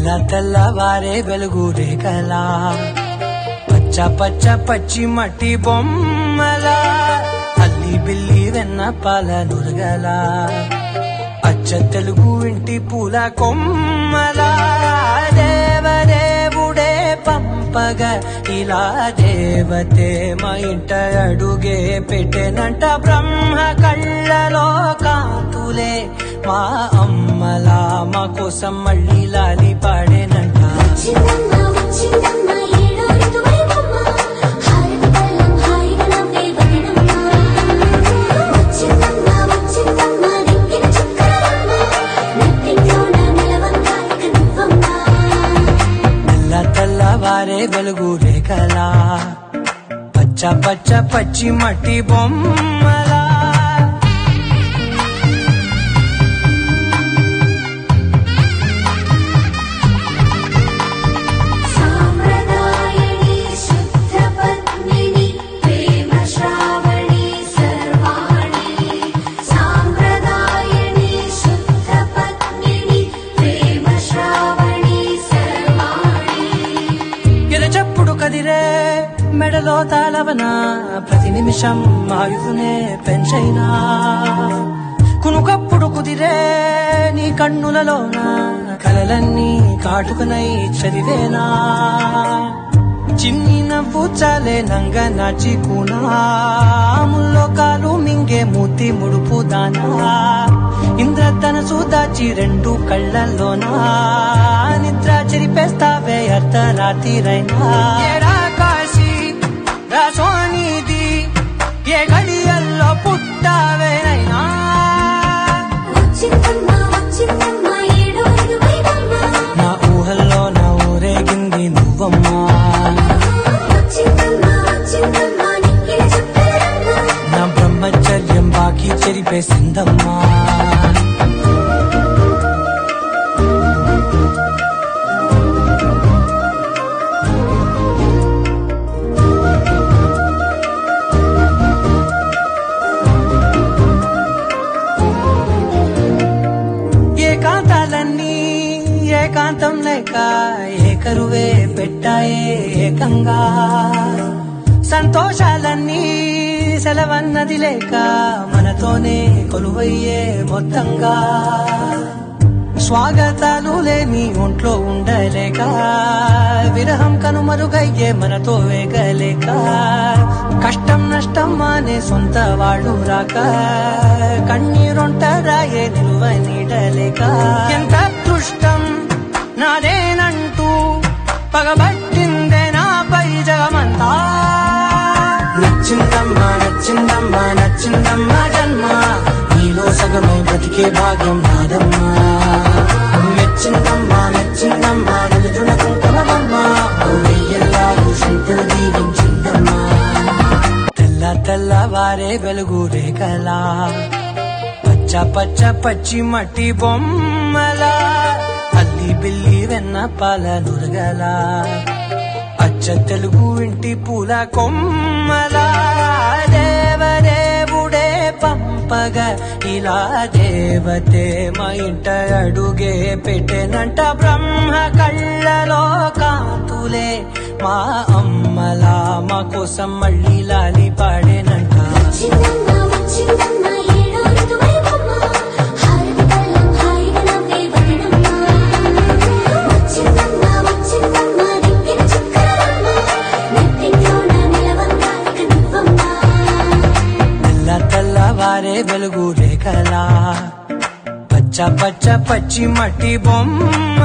తెల్లవారే వెలుగు రేఖలా పచ్చ పచ్చ పచ్చి మట్టి బొమ్మలా అల్లి బిల్లి వెన్న పాల నురగలా అచ్చ తెలుగు ఇంటి పూల కొమ్మలా దేవదేవుడే పంపగా ఇలా దేవతే మా ఇంట అడుగే పెట్టెనంట బ్రహ్మ కళ్ళలో కాంతులే మా అమ్మలా మా కోసం మళ్ళీ లాలి పాడేనంట. తెల్లవారే వెలుగు రేఖలా పచ్చ పచ్చ పచ్చి మట్టి బొమ్మలా కదిరే మెడలో తాళవన ప్రతి నిమిషం ఆయుధునే పెంచైనా కునుకప్పుడు కుదిరే నీ కన్నులలోన కలలన్నీ కాటుకనై చదివేనా చిన్ని నవ్వు చాలే నంగ నాచి కూనాముల్లో కాలు మింగే మూతి ముడుపు దానా ఇంద్రధనసు దాచి రెండు కళ్ళల్లోనా నిద్ర చెరిపేస్తావే అర్ధరాత్రిరైనా ఏడా కాశీ రాసోనిది ఏ గడియల్లో పుట్టావేనైనా నా ఊహల్లో నా ఊరేగింది నువ్వమ్మా నా బ్రహ్మచర్యం బాకీ చెరిపేసిందమ్మా. ఏకాంతాలన్నీ ఏకాంతం లేక ఏకరువే పెట్టాయే ఏకంగా సంతోషాలన్నీ సెలవన్నది లేక మనతోనే కొలువయ్యే మొత్తంగా స్వాగతాలు లేని ఒంట్లో ఉండలేక విరహం కనుమరుగయ్యే మనతో వేగలేక కష్టం నష్టం అనే సొంత వాళ్ళు రాక కన్నీరొంటరాయే నిలువ నీడలేక ఎంత అదృష్టం నాదేనంటూ పగబట్టిందే నాపై జగమంతా నచ్చిందమ్మా నచ్చిందమ్మా నచ్చిందమ్మా జన్మ నీలో సగమై బ్రతికే భాగ్యం నాదమ్మా మెచ్చిందమ్మా మెచ్చిందమ్మా నిలుచున కుంకుమమ్మా వెయ్యల్లాగు శంకులు దీవించిందమ్మా. తెల్లవారే వెలుగు రేఖలా పచ్చ పచ్చ పచ్చి మట్టి బొమ్మలా అల్లి బిల్లి వెన్న పాల నురగలా అచ్చ తెలుగు ఇంటి పూల కొమ్మలా దేవదేవుడే పంపగా ఇలా దేవతే మా ఇంట అడుగే పెట్టెనంట బ్రహ్మ కళ్ళలో కాంతులే మా అమ్మలా మా కోసం మళ్ళీ లాలి పాడేనంట. తెల్లవారే వెలుగు రేఖలా పచ్చ పచ్చ పచ్చి మట్టి బొమ్మ